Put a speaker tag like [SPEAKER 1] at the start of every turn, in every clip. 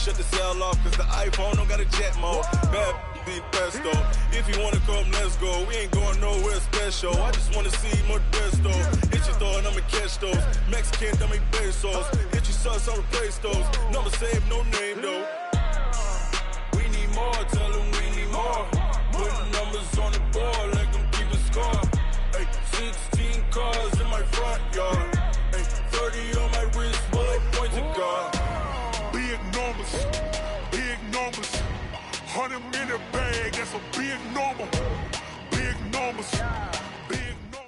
[SPEAKER 1] shut the cell off, cause the iPhone don't got a jet mode. Bad be best though. If you wanna come, let's go. We ain't going nowhere special. I just wanna see more best though. Hit your throw and I'ma catch those. Mexican, don't make pesos. Hit your sus, I'll replace those. Number save, no name though. We need more, tell them we need more. Putting numbers on the board, let them keep a score. Ay, 16 cars in my front yard. Ay, 30 on my wrist, bullet points of God.
[SPEAKER 2] Big numbers, big numbers. 100 minute bag, that's a big number. Big numbers, big numbers.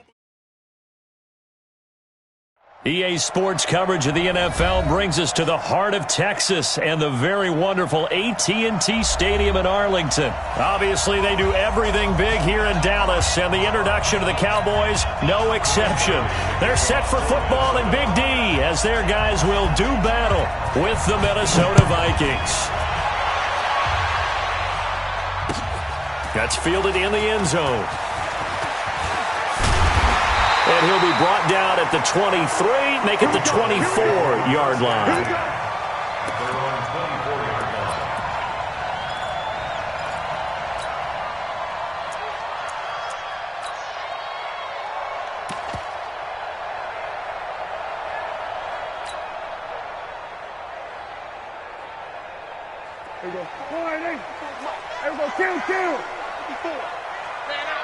[SPEAKER 3] EA Sports coverage of the NFL brings us to the heart of Texas and the very wonderful AT&T Stadium in Arlington. Obviously, they do everything big here in Dallas, and the introduction to the Cowboys, no exception. They're set for football in Big D as their guys will do battle with the Minnesota Vikings. That's fielded in the end zone. And he'll be brought down at the 23, make it the 24-yard line.
[SPEAKER 4] There we go. There we go. Kill. Man out.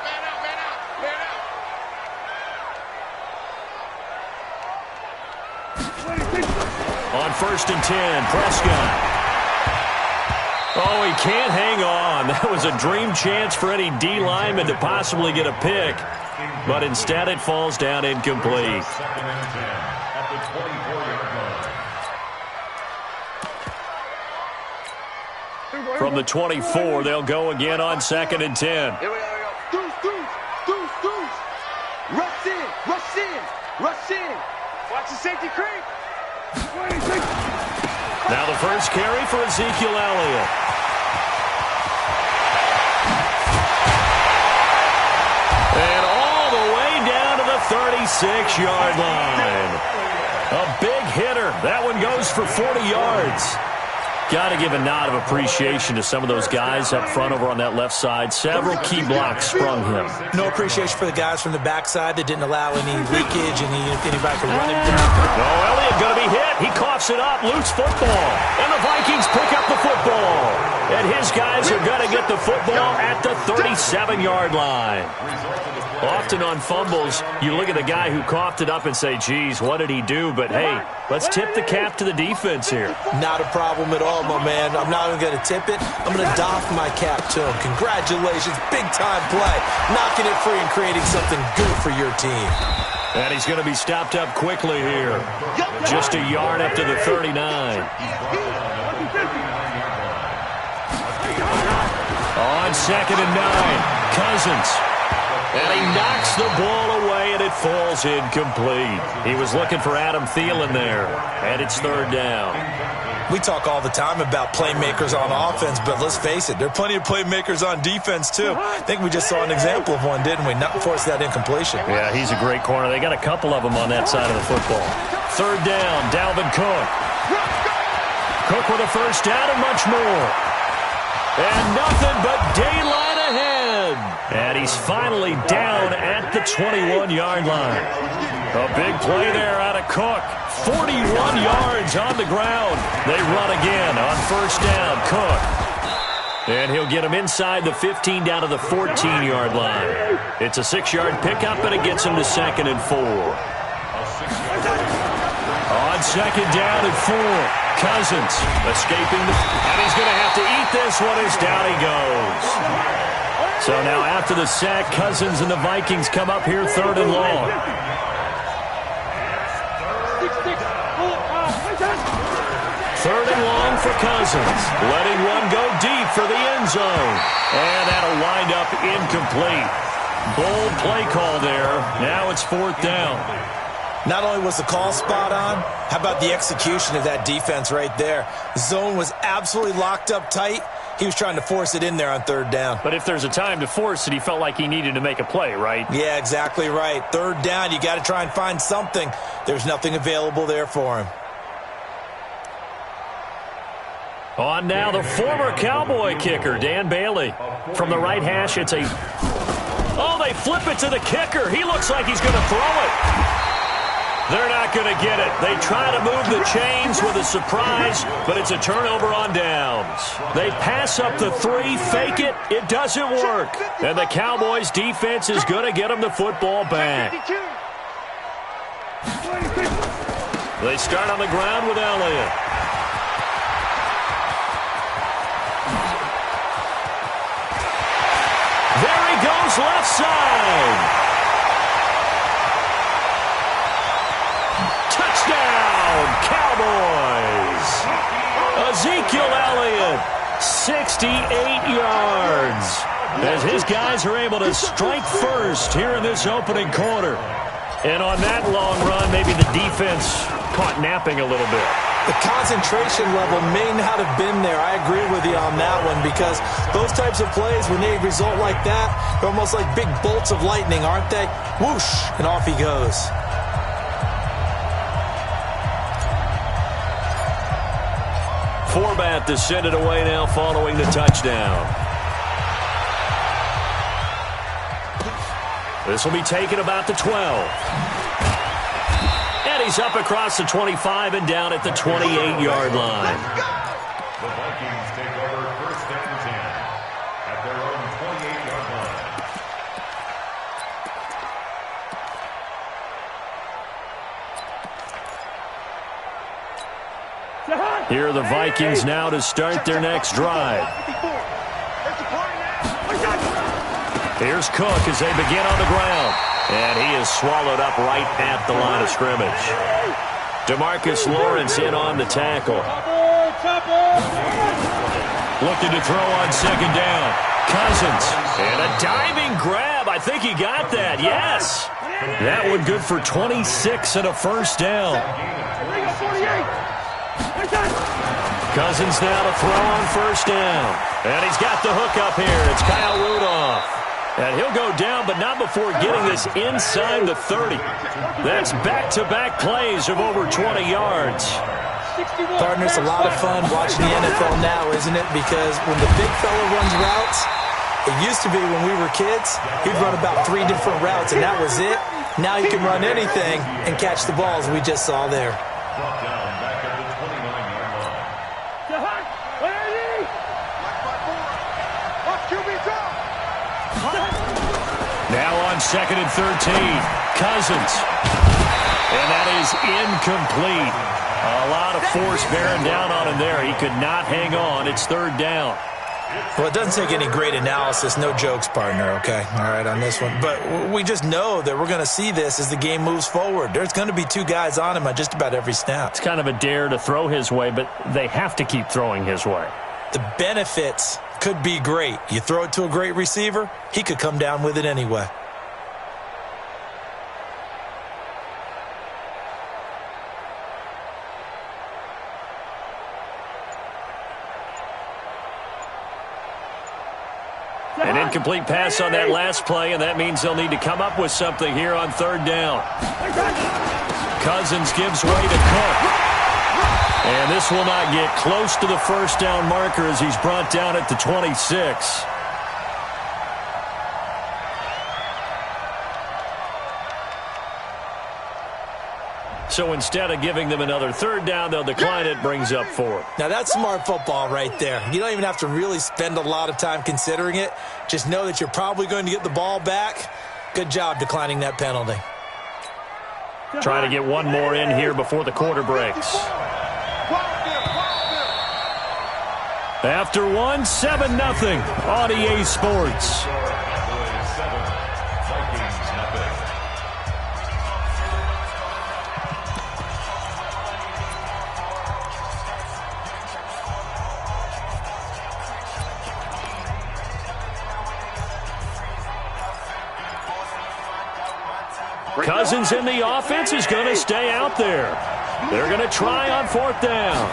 [SPEAKER 3] On 1st and 10, Prescott. Oh, he can't hang on. That was a dream chance for any D lineman to possibly get a pick. But instead it falls down incomplete. From the 24, they'll go again on 2nd and 10.
[SPEAKER 4] Here we go. Deuce. Rush in. Watch the safety creep.
[SPEAKER 3] Now the first carry for Ezekiel Elliott. And all the way down to the 36-yard line. A big hitter. That one goes for 40 yards. Got to give a nod of appreciation to some of those guys up front over on that left side. Several key blocks sprung him.
[SPEAKER 5] No appreciation for the guys from the backside that didn't allow any leakage and anybody could run him down.
[SPEAKER 3] Oh, Elliott going to be hit. He coughs it up. Loose football. And the Vikings pick up the football. And his guys are going to get the football at the 37-yard line. Often on fumbles, you look at the guy who coughed it up and say, geez, what did he do? But, hey, let's tip the cap to the defense here.
[SPEAKER 5] Not a problem at all, my man. I'm not even going to tip it. I'm going to doff my cap to him. Congratulations. Big-time play. Knocking it free and creating something good for your team.
[SPEAKER 3] And he's going to be stopped up quickly here. Just a yard up to the 39. On 2nd and 9, Cousins. And he knocks the ball away, and it falls incomplete. He was looking for Adam Thielen there, and it's 3rd down.
[SPEAKER 5] We talk all the time about playmakers on offense, but let's face it, there are plenty of playmakers on defense, too. I think we just saw an example of one, didn't we? Not force that incompletion.
[SPEAKER 3] Yeah, he's a great corner. They got a couple of them on that side of the football. 3rd down, Dalvin Cook. Cook with a first down and much more. And nothing but daylight ahead. And he's finally down at the 21-yard line. A big play there out of Cook. 41 yards on the ground. They run again on 1st down, Cook. And he'll get him inside the 15 down to the 14-yard line. It's a 6-yard pickup, and it gets him to 2nd and 4. On 2nd down and 4, Cousins escaping. And he's going to have to eat this one as down he goes. So now after the sack, Cousins and the Vikings come up here 3rd and long. 3rd and long for Cousins. Letting one go deep for the end zone. And that'll wind up incomplete. Bold play call there. Now it's 4th down.
[SPEAKER 5] Not only was the call spot on, how about the execution of that defense right there? The zone was absolutely locked up tight. He was trying to force it in there on 3rd down.
[SPEAKER 3] But if there's a time to force it, he felt like he needed to make a play, right?
[SPEAKER 5] Yeah, exactly right. 3rd down, you got to try and find something. There's nothing available there for him.
[SPEAKER 3] On now, the former Cowboy kicker, Dan Bailey. From the right hash, it's a... Oh, they flip it to the kicker. He looks like he's going to throw it. They're not going to get it. They try to move the chains with a surprise, but it's a turnover on downs. They pass up the 3, fake it. It doesn't work. And the Cowboys' defense is going to get them the football back. They start on the ground with Elliott. There he goes, left side. Touchdown, Cowboys. Ezekiel Elliott, 68 yards. As his guys are able to strike first here in this opening quarter. And on that long run, maybe the defense caught napping a little bit.
[SPEAKER 5] The concentration level may not have been there. I agree with you on that one because those types of plays, when they result like that, they're almost like big bolts of lightning, aren't they? Whoosh, and off he goes.
[SPEAKER 3] Forbat to send it away now following the touchdown. This will be taken about the 12. And he's up across the 25 and down at the 28-yard line.
[SPEAKER 6] The Vikings take over first and 10 at their own 28-yard line.
[SPEAKER 3] Here are the Vikings now to start their next drive. Here's Cook as they begin on the ground. And he is swallowed up right at the line of scrimmage. DeMarcus Lawrence in on the tackle. Looking to throw on second down. Cousins. And a diving grab. I think he got that. Yes. That one good for 26 and a first down. Cousins now to throw on first down. And he's got the hook up here. It's Kyle Rudolph. And he'll go down, but not before getting this inside the 30. That's back-to-back plays of over 20 yards.
[SPEAKER 5] Partner, it's a lot of fun watching the NFL now, isn't it? Because when the big fella runs routes, it used to be when we were kids, he'd run about 3 different routes, and that was it. Now you can run anything and catch the balls we just saw there.
[SPEAKER 6] Brought down back at the 29-yard line.
[SPEAKER 3] Now on second and 13, Cousins. And that is incomplete. A lot of force bearing down on him there. He could not hang on. It's third down.
[SPEAKER 5] Well, it doesn't take any great analysis. No jokes, partner, okay? All right, on this one. But we just know that we're going to see this as the game moves forward. There's going to be 2 guys on him on just about every snap.
[SPEAKER 3] It's kind of a dare to throw his way, but they have to keep throwing his way.
[SPEAKER 5] The benefits could be great. You throw it to a great receiver, he could come down with it anyway.
[SPEAKER 3] An incomplete pass on that last play, and that means they'll need to come up with something here on third down. Cousins gives way to Cook. And this will not get close to the first down marker as he's brought down at the 26. So instead of giving them another third down, they'll decline it, brings up 4.
[SPEAKER 5] Now that's smart football right there. You don't even have to really spend a lot of time considering it. Just know that you're probably going to get the ball back. Good job declining that penalty.
[SPEAKER 3] Trying to get one more in here before the quarter breaks. After one, 7-0 on EA Sports. Cousins in the offense is going to stay out there. They're going to try on fourth down.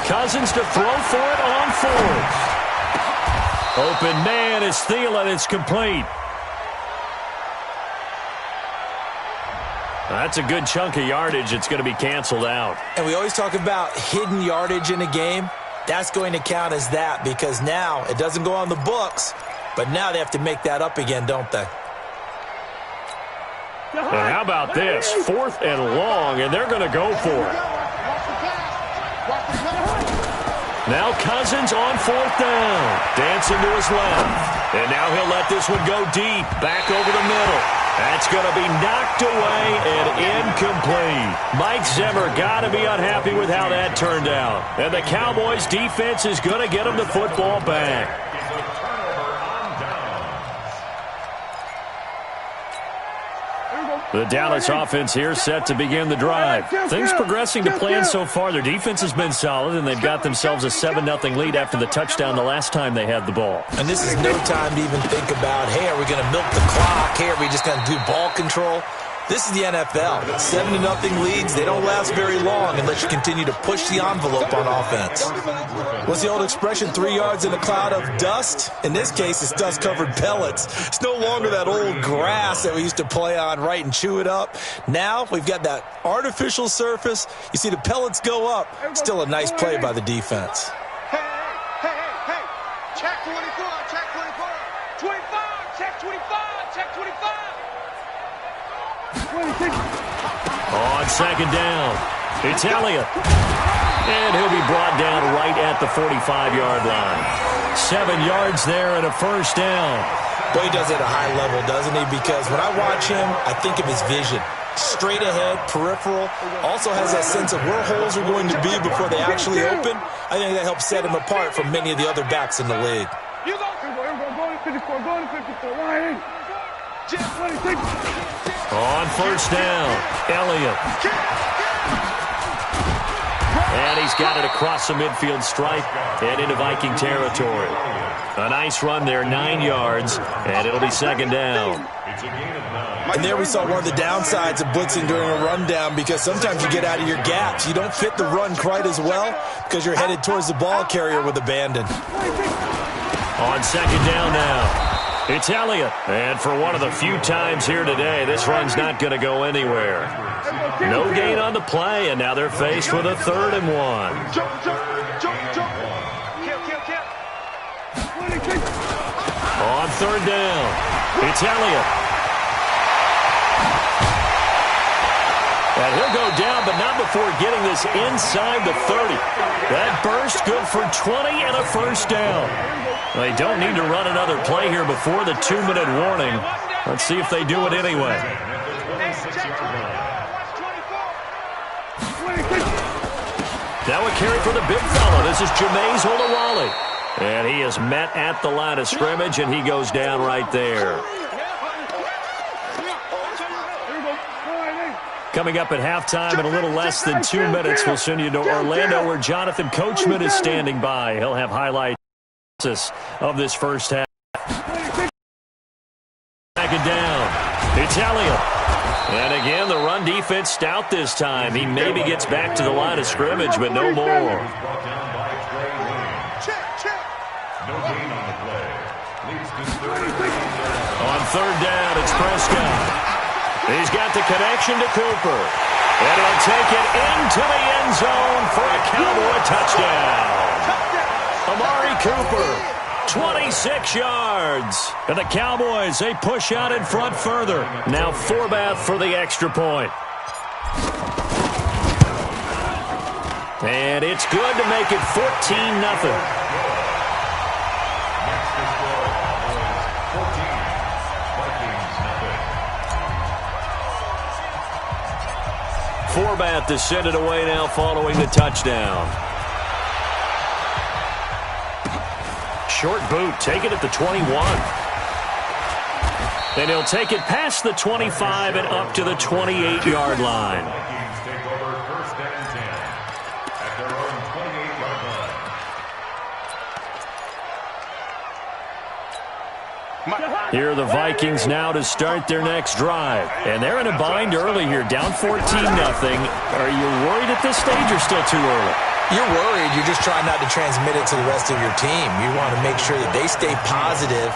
[SPEAKER 3] Cousins to throw for it on fourth. Open man is Thielen. It's complete. That's a good chunk of yardage. It's going to be canceled out.
[SPEAKER 5] And we always talk about hidden yardage in a game. that's going to count as that because now it doesn't go on the books, but now they have to make that up again, don't they?
[SPEAKER 3] And how about this? 4th and long, and they're going to go for it. Now Cousins on 4th down. Dancing to his left. And now he'll let this one go deep. Back over the middle. That's going to be knocked away and incomplete. Mike Zimmer got to be unhappy with how that turned out. And the Cowboys' defense is going to get him the football back. The Dallas offense here set to begin the drive. Things progressing to plan so far. Their defense has been solid, and they've got themselves a 7-0 lead after the touchdown the last time they had the ball.
[SPEAKER 5] And this is no time to even think about, hey, are we going to milk the clock? Hey, are we just going to do ball control? This is the NFL. 7-0 leads, they don't last very long unless you continue to push the envelope on offense. What's the old expression, 3 yards in a cloud of dust? In this case, it's dust-covered pellets. It's no longer that old grass that we used to play on, right, and chew it up. Now we've got that artificial surface. You see the pellets go up. Still a nice play by the defense.
[SPEAKER 4] Hey. Check 24, check 24. 25, check 25, check 25.
[SPEAKER 3] On 2nd down, it's Elliott. And he'll be brought down right at the 45-yard line. 7 yards there and a 1st down.
[SPEAKER 5] Boy, he does it at a high level, doesn't he? Because when I watch him, I think of his vision. Straight ahead, peripheral. Also has that sense of where holes are going to be before they actually open. I think that helps set him apart from many of the other backs in the league.
[SPEAKER 4] You go. Go to 54, go to 54. Line in.
[SPEAKER 3] On 1st down, Elliott. And he's got it across the midfield stripe and into Viking territory. A nice run there, 9 yards, and it'll be 2nd down.
[SPEAKER 5] And there we saw one of the downsides of blitzing during a rundown because sometimes you get out of your gaps. You don't fit the run quite as well because you're headed towards the ball carrier with abandon.
[SPEAKER 3] On 2nd down now. It's Elliott, and for one of the few times here today, this run's not going to go anywhere. No gain on the play, and now they're faced with a 3rd and 1.
[SPEAKER 4] Jump. Kill.
[SPEAKER 3] On 3rd down, it's Elliott. And he'll go down, but not before getting this inside the 30. That burst good for 20 and a 1st down. They don't need to run another play here before the 2-minute warning. Let's see if they do it anyway. Now a carry for the big fella. This is Jameis Olawale. And he is met at the line of scrimmage, and he goes down right there. Coming up at halftime in a little less than 2 minutes, we'll send you to Orlando where Jonathan Coachman is standing by. He'll have highlights of this first half. 2nd down. It's Elliott. And again, the run defense stout this time. He maybe gets back to the line of scrimmage, but no more.
[SPEAKER 6] No gain on the play. Leads to 3rd.
[SPEAKER 3] On 3rd down, it's Prescott. He's got the connection to Cooper. And he'll take it into the end zone for a Cowboy touchdown. Amari Cooper, 26 yards. And the Cowboys, they push out in front further. Now Forbath for the extra point. And it's good to make it 14-0. Forbath to send it away now following the touchdown. Short boot, take it at the 21. And he'll take it past the 25 and up to the 28-yard line.
[SPEAKER 6] Vikings take over 1st and 10 at their own 28-yard line.
[SPEAKER 3] Here are the Vikings now to start their next drive. And they're in a bind early here, down 14-0. Are you worried at this stage or still too early?
[SPEAKER 5] You're worried. You're just trying not to transmit it to the rest of your team. You want to make sure that they stay positive.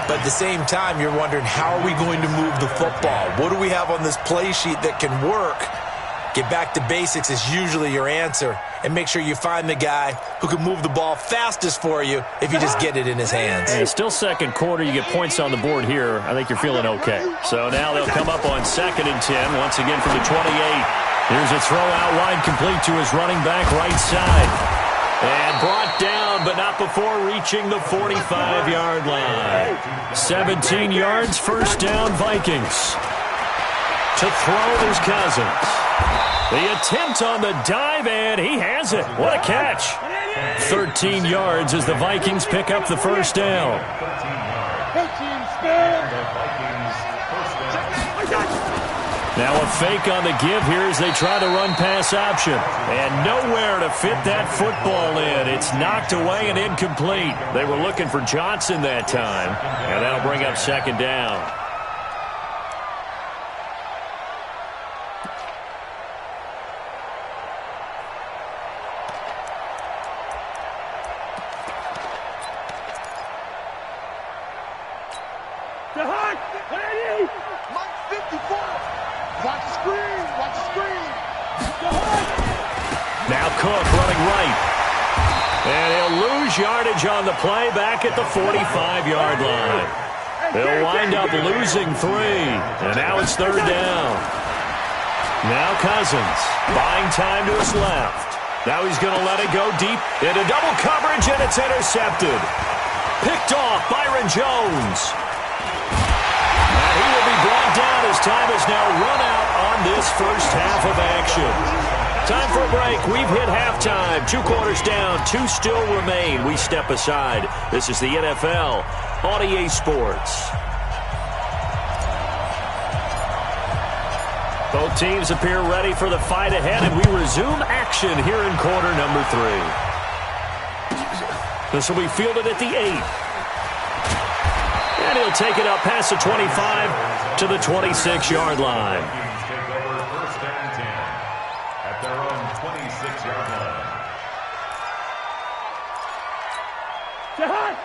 [SPEAKER 5] But at the same time, you're wondering, how are we going to move the football? What do we have on this play sheet that can work? Get back to basics is usually your answer. And make sure you find the guy who can move the ball fastest for you if you just get it in his hands.
[SPEAKER 3] And still second quarter. You get points on the board here. I think you're feeling okay. So now they'll come up on 2nd and 10. Once again from the 28. Here's a throw out wide, complete to his running back right side. And brought down, but not before reaching the 45-yard line. 17 yards, first down, Vikings. To throw, there's Cousins. The attempt on the dive, and he has it. What a catch. 13 yards as the Vikings pick up the first down. Now a fake on the give here as they try to run pass option. And nowhere to fit that football in. It's knocked away and incomplete. They were looking for Johnson that time. And that'll bring up 2nd down. Now Cook running right. And he'll lose yardage on the play back at the 45-yard line. They'll wind up losing 3. And now it's 3rd down. Now Cousins buying time to his left. Now he's going to let it go deep into double coverage, and it's intercepted. Picked off Byron Jones. And he will be brought down as time is now run out on this first half of action. Time for a break. We've hit halftime. 2 quarters down. 2 still remain. We step aside. This is the NFL on EA Sports. Both teams appear ready for the fight ahead, and we resume action here in quarter number 3. This will be fielded at the 8. And he'll take it up past the 25 to the 26-yard line.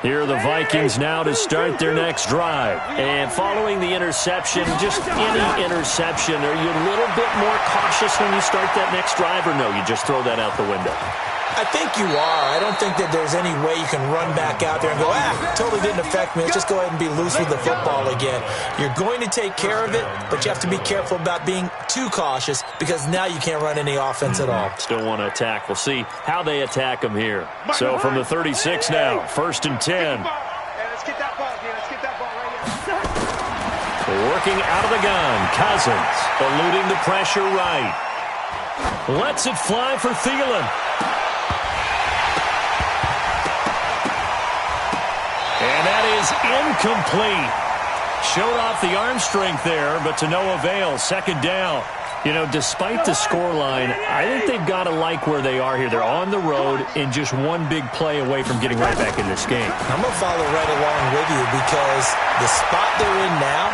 [SPEAKER 3] Here are the Vikings now to start their next drive. And following the interception, just any interception, are you a little bit more cautious when you start that next drive, or no, you just throw that out the window?
[SPEAKER 5] I think you are. I don't think that there's any way you can run back out there and go, totally didn't affect me. Let's just go ahead and be loose with the football again. You're going to take care of it, but you have to be careful about being too cautious because now you can't run any offense at all.
[SPEAKER 3] Still want to attack. We'll see how they attack them here. So from the 36 now, 1st and 10.
[SPEAKER 4] Let's get that ball, man. Let's get that ball right here.
[SPEAKER 3] Working out of the gun. Cousins eluding the pressure right. Lets it fly for Thielen. And that is incomplete. Showed off the arm strength there, but to no avail. 2nd down. You know, despite the scoreline, I think they've got to like where they are here. They're on the road and just one big play away from getting right back in this game.
[SPEAKER 5] I'm going to follow right along with you because the spot they're in now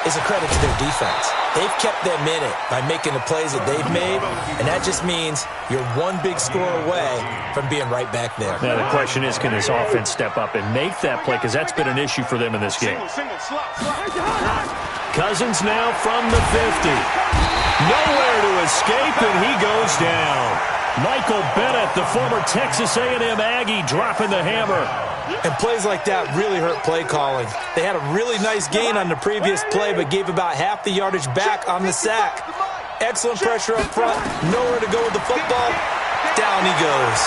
[SPEAKER 5] is a credit to their defense. They've kept them in it by making the plays that they've made, and that just means you're one big score away from being right back there.
[SPEAKER 3] Now, the question is, can this offense step up and make that play? Because that's been an issue for them in this game. Cousins now from the 50. Nowhere to escape, and he goes down. Michael Bennett, the former Texas A&M Aggie, dropping the hammer.
[SPEAKER 5] And plays like that really hurt play calling. They had a really nice gain on the previous play, but gave about half the yardage back on the sack. Excellent pressure up front. Nowhere to go with the football. Down he goes.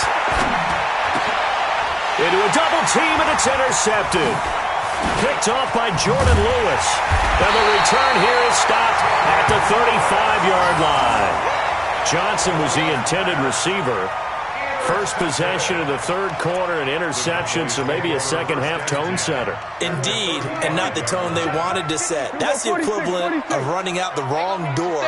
[SPEAKER 3] Into a double team, and it's intercepted. Picked off by Jordan Lewis. And the return here is stopped at the 35-yard line. Johnson was the intended receiver. First possession of the 3rd quarter, an interception, so maybe a second-half tone setter.
[SPEAKER 5] Indeed, and not the tone they wanted to set. That's the equivalent of running out the wrong door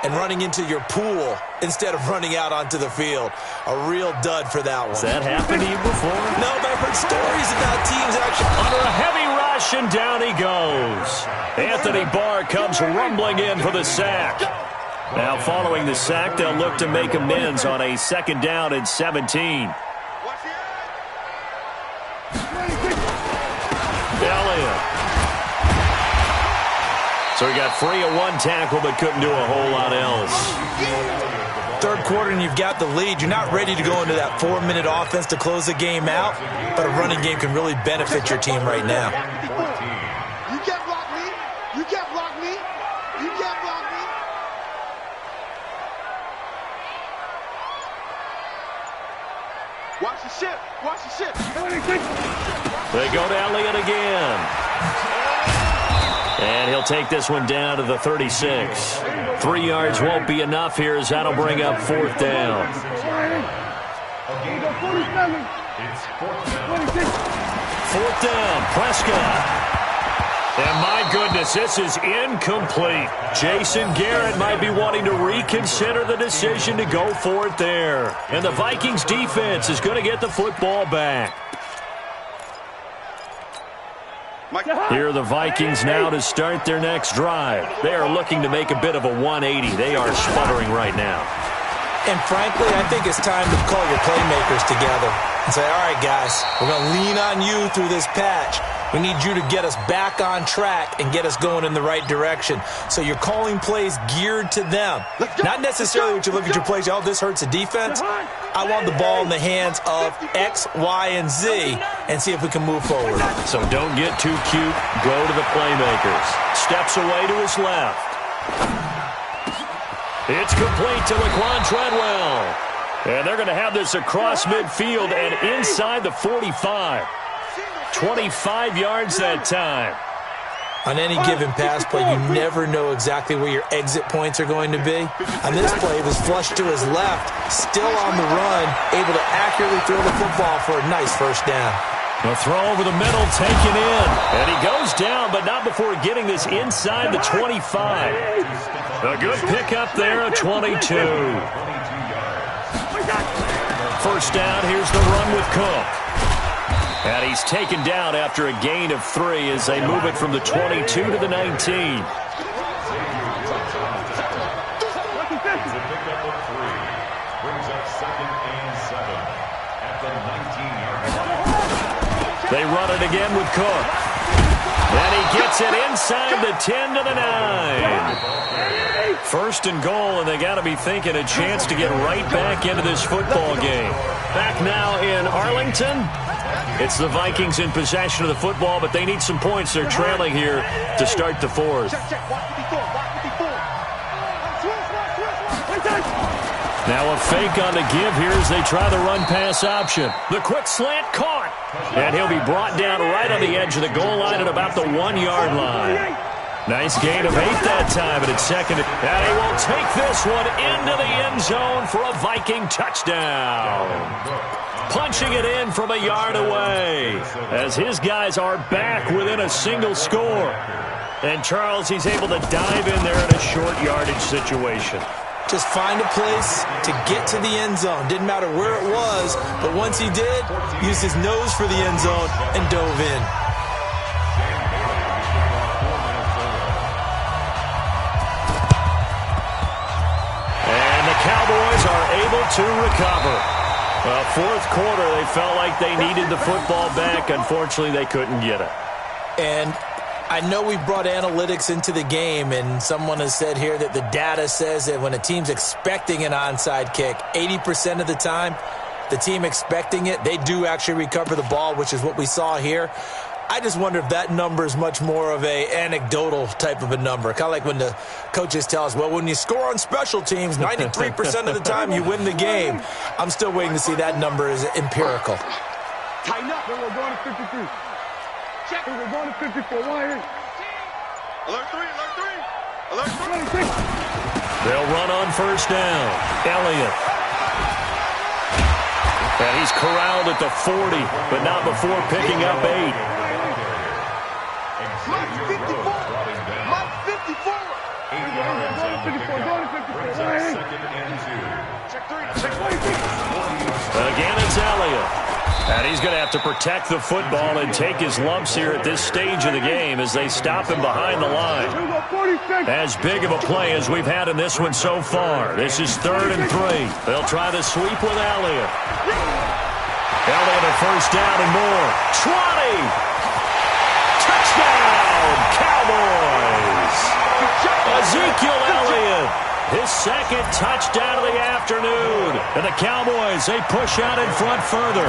[SPEAKER 5] and running into your pool instead of running out onto the field. A real dud for that one.
[SPEAKER 3] Has that happened to you before?
[SPEAKER 5] No, but I've heard stories about teams actually.
[SPEAKER 3] Under a heavy rush, and down he goes. Anthony Barr comes rumbling in for the sack. Now, following the sack, they'll look to make amends on a 2nd down and 17. Elliott. So he got free of one tackle but couldn't do a whole lot else.
[SPEAKER 5] Third quarter and you've got the lead. You're not ready to go into that 4-minute offense to close the game out, but a running game can really benefit your team right now.
[SPEAKER 4] You can't block me. You can't block me. You can't block me. Watch the ship. Watch the ship.
[SPEAKER 3] They go to Elliott again. And he'll take this one down to the 36. 3 yards won't be enough here as that'll bring up fourth down. Fourth down, Prescott. And my goodness, this is incomplete. Jason Garrett might be wanting to reconsider the decision to go for it there. And the Vikings defense is going to get the football back. Here are the Vikings now to start their next drive. They are looking to make a bit of a 180. They are sputtering right now.
[SPEAKER 5] And frankly, I think it's time to call your playmakers together and say, all right, guys, we're going to lean on you through this patch. We need you to get us back on track and get us going in the right direction. So you're calling plays geared to them. Not necessarily what you look at your plays, oh, this hurts the defense. I want the ball in the hands of X, Y, and Z and see if we can move forward.
[SPEAKER 3] So don't get too cute. Go to the playmakers. Steps away to his left. It's complete to Laquan Treadwell. And they're going to have this across midfield and inside the 45. 25 yards that time.
[SPEAKER 5] On any given pass play, you never know exactly where your exit points are going to be. On this play, it was flushed to his left, still on the run, able to accurately throw the football for a nice first down.
[SPEAKER 3] A throw over the middle, taken in. And he goes down, but not before getting this inside the 25. A good pickup there, a 22. First down, here's the run with Cook. And he's taken down after a gain of 3 as they move it from the 22 to the 19. They run it again with Cook. And he gets it inside the 10 to the 9. First and goal, and they got to be thinking a chance to get right back into this football game. Back now in Arlington. It's the Vikings in possession of the football, but they need some points. They're trailing here to start the fourth. Now a fake on the give here as they try the run-pass option. The quick slant caught. And he'll be brought down right on the edge of the goal line at about the 1-yard line. Nice gain of 8 that time, but it's second. And he will take this one into the end zone for a Viking touchdown. Punching it in from a yard away as his guys are back within a single score. And Charles, he's able to dive in there in a short yardage situation.
[SPEAKER 5] Just find a place to get to the end zone. Didn't matter where it was, but once he did, used his nose for the end zone and dove in.
[SPEAKER 3] And the Cowboys are able to recover. Well, fourth quarter, they felt like they needed the football back. Unfortunately, they couldn't get it.
[SPEAKER 5] And I know we brought analytics into the game, and someone has said here that the data says that when a team's expecting an onside kick, 80% of the time, the team expecting it, they do actually recover the ball, which is what we saw here. I just wonder if that number is much more of a anecdotal type of a number. Kind of like when the coaches tell us, well, when you score on special teams, 93% of the time you win the game. I'm still waiting to see that number is empirical.
[SPEAKER 4] Tighten up. We're going to 53. Check. We're going to 54. Alert 3, alert 3. Alert 3.
[SPEAKER 3] They'll run on first down. Elliott. And he's corralled at the 40, but not before picking up 8.
[SPEAKER 4] Mike 54. Mike 54. Check 3.
[SPEAKER 3] Again, it's Elliott. And he's going to have to protect the football and take his lumps here at this stage of the game as they stop him behind the line. As big of a play as we've had in this one so far. This is 3rd and 3. They'll try the sweep with Elliott. Elliott a first down and more. 20! Touchdown, Cowboys! Ezekiel Elliott, his second touchdown of the afternoon. And the Cowboys, they push out in front further.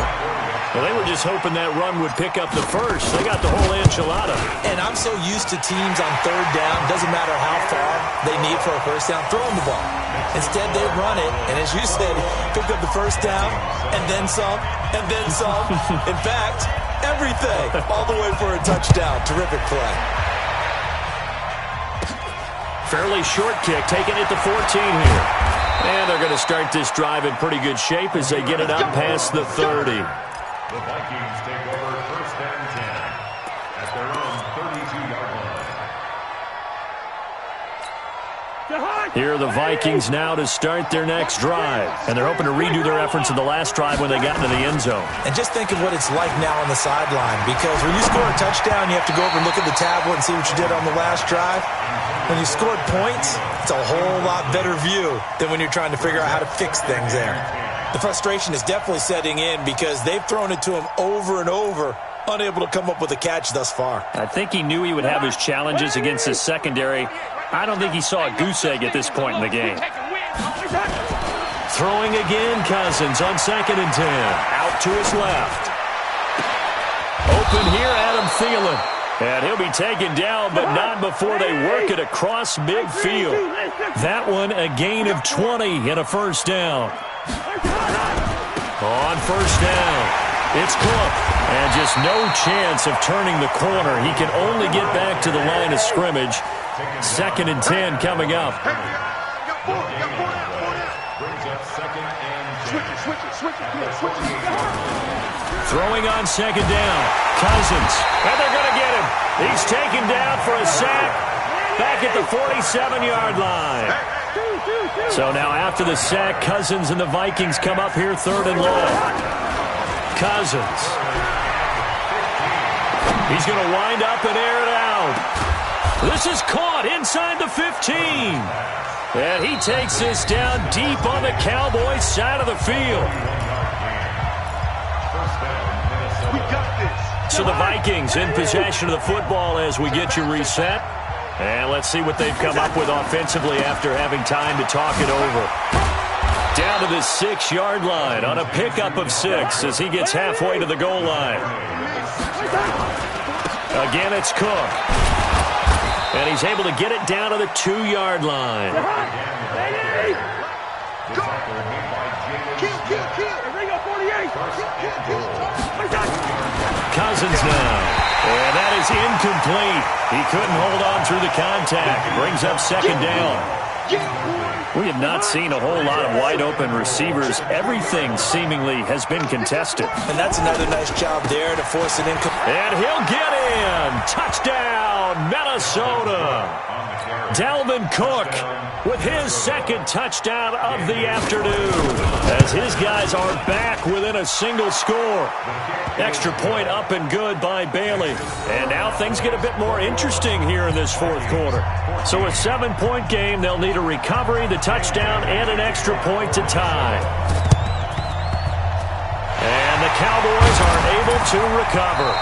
[SPEAKER 3] Well, they were just hoping that run would pick up the first. They got the whole enchilada.
[SPEAKER 5] And I'm so used to teams on third down, doesn't matter how far they need for a first down, throwing the ball. Instead, they run it, and as you said, pick up the first down, and then some, and then some. In fact, everything, all the way for a touchdown. Terrific play.
[SPEAKER 3] Fairly short kick, taking it to 14 here. And they're going to start this drive in pretty good shape as they get it up past the 30.
[SPEAKER 6] The Vikings take over first and 10 at their own 32-yard line.
[SPEAKER 3] Here are the Vikings now to start their next drive. And they're hoping to redo their efforts in the last drive when they got into the end zone.
[SPEAKER 5] And just think of what it's like now on the sideline, because when you score a touchdown, you have to go over and look at the tablet and see what you did on the last drive. When you scored points, it's a whole lot better view than when you're trying to figure out how to fix things there. The frustration is definitely setting in because they've thrown it to him over and over, unable to come up with a catch thus far.
[SPEAKER 3] I think he knew he would have his challenges against his secondary. I don't think he saw a goose egg at this point in the game. Throwing again, Cousins on 2nd and 10. Out to his left. Open here, Adam Thielen. And he'll be taken down, but not before they work it across midfield. That one, a gain of 20 and a first down. On first down, it's Cook. And just no chance of turning the corner. He can only get back to the line of scrimmage. 2nd and 10 coming up. Throwing on 2nd down. Cousins. And they're going to get him. He's taken down for a sack. Back at the 47-yard line. So now after the sack, Cousins and the Vikings come up here 3rd and long. Cousins. He's going to wind up and air it out. This is caught inside the 15. And he takes this down deep on the Cowboys side of the field. So the Vikings in possession of the football as we get you reset. And let's see what they've come up with offensively after having time to talk it over. Down to the 6-yard line on a pickup of 6 as he gets halfway to the goal line. Again, it's Cook. And he's able to get it down to the 2-yard line. Cousins now. And that is incomplete. He couldn't hold on through the contact. Brings up 2nd down. We have not seen a whole lot of wide-open receivers. Everything seemingly has been contested.
[SPEAKER 5] And that's another nice job there to force an incomplete.
[SPEAKER 3] And he'll get in. Touchdown, Minnesota. Dalvin Cook with his 2nd touchdown of the afternoon as his guys are back within a single score. Extra point up and good by Bailey. And now things get a bit more interesting here in this 4th quarter. So a 7-point game, they'll need a recovery, the touchdown, and an extra point to tie. And the Cowboys are able to recover.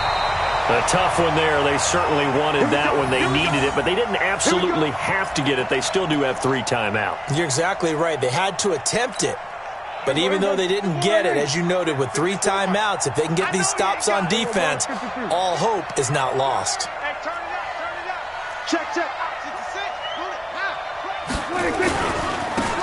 [SPEAKER 3] A tough one there. They certainly wanted that one. They needed it, but they didn't absolutely have to get it. They still do have 3 timeouts.
[SPEAKER 5] You're exactly right. They had to attempt it. But even though they didn't get it, as you noted, with 3 timeouts, if they can get these stops on defense, all hope is not lost.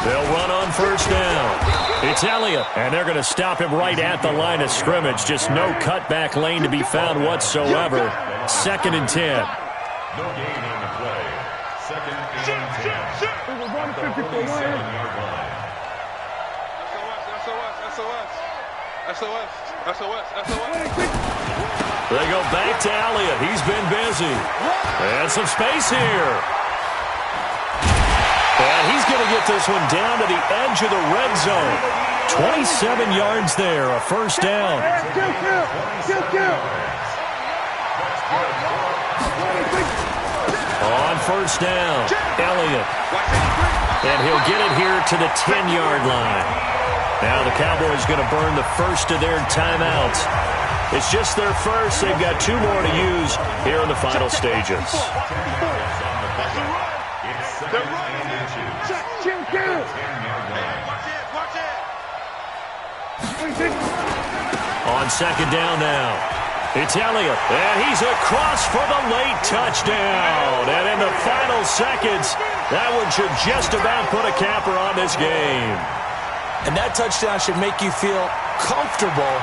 [SPEAKER 3] They'll run on first down. It's Elliott, and they're going to stop him right at the line of scrimmage. Just no cutback lane to be found whatsoever. 2nd and 10.
[SPEAKER 6] No gain on the play. 2nd and 10. At the 47-yard line.
[SPEAKER 3] They go back to Elliott. He's been busy. And some space here. And he's going to get this one down to the edge of the red zone. 27 yards there, a first down. On first down, Elliott. And he'll get it here to the 10-yard line. Now the Cowboys going to burn the first of their timeouts. It's just their first. They've got 2 more to use here in the final stages.
[SPEAKER 6] It's second and 2.
[SPEAKER 4] Check, chill, kill.
[SPEAKER 6] 10-yard line.
[SPEAKER 4] Watch it.
[SPEAKER 3] On second down now, it's Elliott, and he's across for the late touchdown. And in the final seconds, that one should just about put a capper on this game.
[SPEAKER 5] And that touchdown should make you feel comfortable.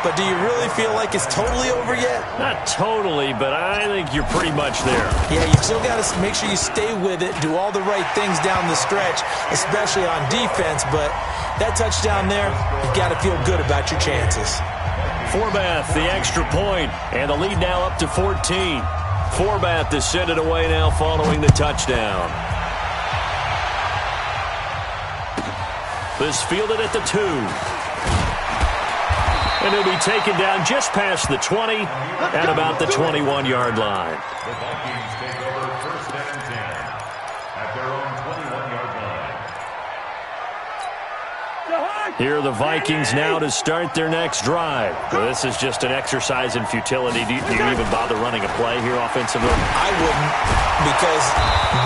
[SPEAKER 5] But do you really feel like it's totally over yet?
[SPEAKER 3] Not totally, but I think you're pretty much there.
[SPEAKER 5] Yeah, you still got to make sure you stay with it, do all the right things down the stretch, especially on defense. But that touchdown there, you've got to feel good about your chances.
[SPEAKER 3] Forbath, the extra point, and the lead now up to 14. Forbath to send it away now following the touchdown. This fielded at the 2. And he'll be taken down just past the 20 at about the 21-yard line.
[SPEAKER 6] The Vikings take over first and 10 at their own 21-yard line.
[SPEAKER 3] Here are the Vikings now to start their next drive. This is just an exercise in futility. Do you even bother running a play here offensively?
[SPEAKER 5] I wouldn't, because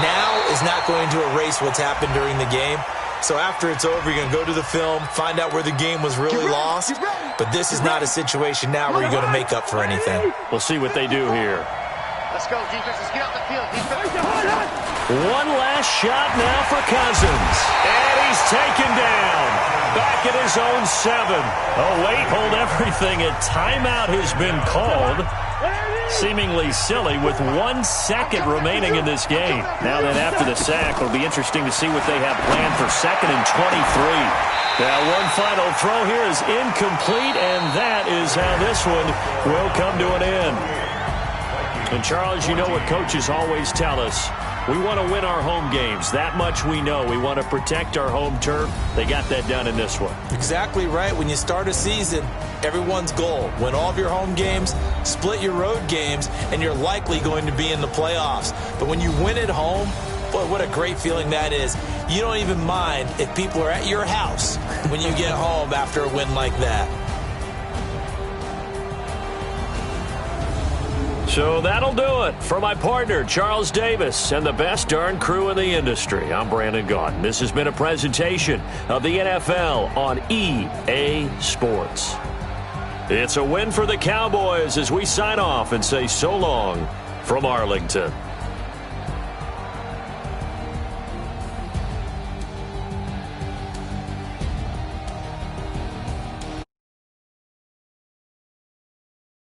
[SPEAKER 5] now is not going to erase what's happened during the game. So after it's over, you're going to go to the film, find out where the game was really lost. But this is not a situation now where you're going to make up for anything.
[SPEAKER 3] We'll see what they do here.
[SPEAKER 7] Let's go, defense. Let's get out the field. Defense.
[SPEAKER 3] One last shot now for Cousins. And he's taken down. Back at his own 7. Oh, wait, hold everything. A timeout has been called. Seemingly silly with 1 second remaining in this game. Now then, after the sack, it'll be interesting to see what they have planned for 2nd and 23. Now, one final throw here is incomplete, and that is how this one will come to an end. And, Charles, you know what coaches always tell us. We want to win our home games. That much we know. We want to protect our home turf. They got that done in this one.
[SPEAKER 5] Exactly right. When you start a season, everyone's goal, win all of your home games, split your road games, and you're likely going to be in the playoffs. But when you win at home, boy, what a great feeling that is. You don't even mind if people are at your house when you get home after a win like that.
[SPEAKER 3] So that'll do it. For my partner, Charles Davis, and the best darn crew in the industry, I'm Brandon Gaudin. This has been a presentation of the NFL on EA Sports. It's a win for the Cowboys as we sign off and say so long from Arlington.